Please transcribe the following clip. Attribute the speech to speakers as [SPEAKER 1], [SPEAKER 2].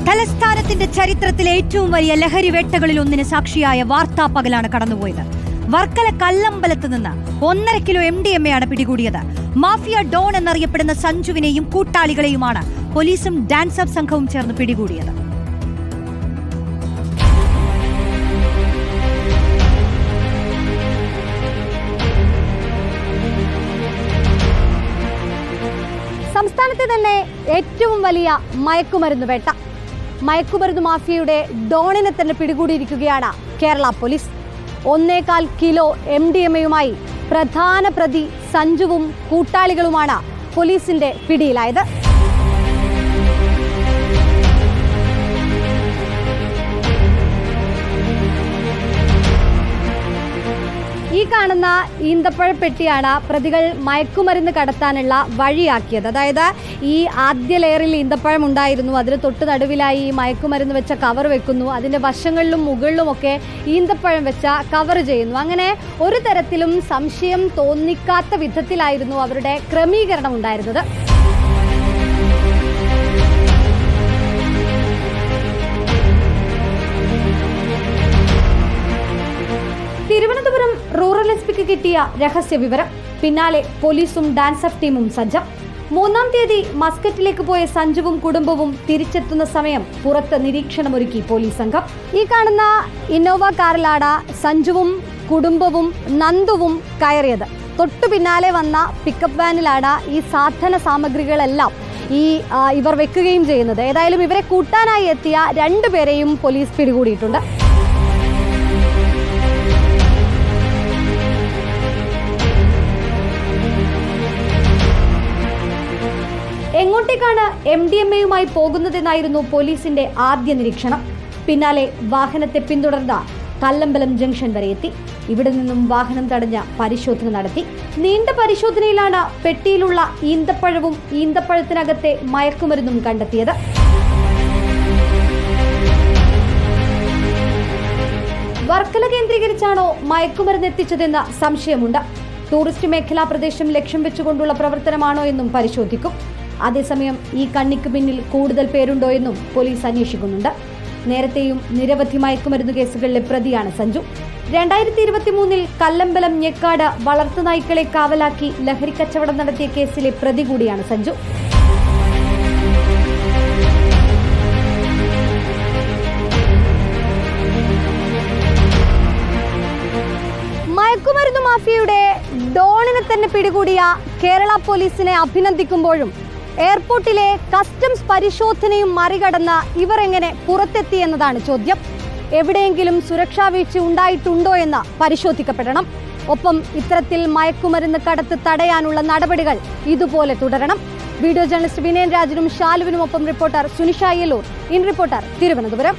[SPEAKER 1] തലസ്ഥാനത്തിന്റെ ചരിത്രത്തിലെ ഏറ്റവും വലിയ ലഹരി വേട്ടകളിൽ ഒന്നിന് സാക്ഷിയായ വാർത്താ പകലാണ് കടന്നുപോയത്. വർക്കല കല്ലമ്പലത്ത് നിന്ന് 1.5 കിലോ MDMA ആണ് പിടികൂടിയത്. മാഫിയ ഡോൺ എന്നറിയപ്പെടുന്ന സഞ്ജുവിനെയും കൂട്ടാളികളെയുമാണ് പോലീസും ഡാൻസ് അപ്പ് സംഘവും ചേർന്ന് പിടികൂടിയത്.
[SPEAKER 2] സംസ്ഥാനത്തെ തന്നെ ഏറ്റവും വലിയ മയക്കുമരുന്ന് വേട്ട. മയക്കുമരുന്ന് മാഫിയയുടെ ഡോണിനെ തന്നെ പിടികൂടിയിരിക്കുകയാണ് കേരള പോലീസ്. 1.25 കിലോ MDMAയുമായി പ്രധാന പ്രതി സഞ്ജുവും കൂട്ടാളികളുമാണ് പോലീസിന്റെ പിടിയിലായത്. ഈ കാണുന്ന ഈന്തപ്പഴപ്പെട്ടിയാണ് പ്രതികൾ മയക്കുമരുന്ന് കടത്താനുള്ള വഴിയാക്കിയത്. അതായത് ഈ ആദ്യ ലെയറിൽ ഈന്തപ്പഴം ഉണ്ടായിരുന്നു, അതിന് തൊട്ട് നടുവിലായി ഈ മയക്കുമരുന്ന് വെച്ച കവർ വെക്കുന്നു, അതിൻ്റെ വശങ്ങളിലും മുകളിലുമൊക്കെ ഈന്തപ്പഴം വെച്ച കവർ ചെയ്യുന്നു. അങ്ങനെ ഒരു തരത്തിലും സംശയം തോന്നിക്കാത്ത വിധത്തിലായിരുന്നു അവരുടെ ക്രമീകരണം ഉണ്ടായിരുന്നത്. തിരുവനന്തപുരം റൂറൽ എസ്.പിക്ക് കിട്ടിയ രഹസ്യ വിവരം. പിന്നാലെ പോലീസും ഡാൻസ് അപ്പ് ടീമും സജ്ജം. 3-ാം തീയതി മസ്കറ്റിലേക്ക് പോയ സഞ്ജുവും കുടുംബവും തിരിച്ചെത്തുന്ന സമയം പുറത്ത് നിരീക്ഷണമൊരുക്കി പോലീസ് സംഘം. ഈ കാണുന്ന ഇന്നോവ കാറിലാണ് സഞ്ജുവും കുടുംബവും നന്ദുവും കയറിയത്. തൊട്ടു പിന്നാലെ വന്ന പിക്കപ്പ് വാനിലാണ് ഈ സാധന സാമഗ്രികളെല്ലാം ഇവർ വെക്കുകയും ചെയ്യുന്നത്. ഏതായാലും ഇവരെ കൂട്ടാനായി എത്തിയ 2 പേരെയും പോലീസ് പിടികൂടിയിട്ടുണ്ട്. എങ്ങോട്ടേക്കാണ് MDMAയുമായി പോകുന്നതെന്നായിരുന്നു പോലീസിന്റെ ആദ്യ നിരീക്ഷണം. പിന്നാലെ വാഹനത്തെ പിന്തുടർന്ന കല്ലമ്പലം ജംഗ്ഷൻ വരെ എത്തി. ഇവിടെ നിന്നും വാഹനം തടഞ്ഞ പരിശോധന നടത്തി. നീണ്ട പരിശോധനയിലാണ് പെട്ടിയിലുള്ള ഈന്തപ്പഴവും ഈന്തപ്പഴത്തിനകത്തെ മയക്കുമരുന്നും കണ്ടെത്തിയത്. വർക്കല കേന്ദ്രീകരിച്ചാണോ മയക്കുമരുന്ന് എത്തിച്ചതെന്ന സംശയമുണ്ട്. ടൂറിസ്റ്റ് മേഖലാ പ്രദേശം ലക്ഷ്യം വെച്ചുകൊണ്ടുള്ള പ്രവർത്തനമാണോ എന്നും പരിശോധിക്കും. അതേസമയം ഈ കണ്ണിക്ക് പിന്നിൽ കൂടുതൽ പേരുണ്ടോ എന്നും പോലീസ് അന്വേഷിക്കുന്നുണ്ട്. നേരത്തെയും നിരവധി മയക്കുമരുന്ന് കേസുകളിലെ പ്രതിയാണ് സഞ്ജു. 2023 കല്ലമ്പലം ഞെക്കാട് വളർത്തുനായ്ക്കളെ കാവലാക്കി ലഹരിക്കച്ചവടം നടത്തിയ കേസിലെ പ്രതി കൂടിയാണ് സഞ്ജു. മയക്കുമരുന്ന് മാഫിയയുടെ ഡോണിനെ തന്നെ പിടികൂടിയ കേരള പോലീസിനെ അഭിനന്ദിക്കുമ്പോഴും എയർപോർട്ടിലെ കസ്റ്റംസ് പരിശോധനയും മറികടന്ന് ഇവർ എങ്ങനെ പുറത്തെത്തി എന്നതാണ് ചോദ്യം. എവിടെയെങ്കിലും സുരക്ഷാ വീഴ്ച ഉണ്ടായിട്ടുണ്ടോ എന്ന് പരിശോധിക്കപ്പെടണം. ഒപ്പം ഇത്തരത്തിൽ മയക്കുമരുന്ന് കടത്ത് തടയാനുള്ള നടപടികൾ ഇതുപോലെ തുടരണം. വീഡിയോ ജേർണലിസ്റ്റ് വിനയൻ രാജനും ഷാലുവിനുമൊപ്പം reporter Sunisha Yellur, in reporter, Thiruvananthapuram.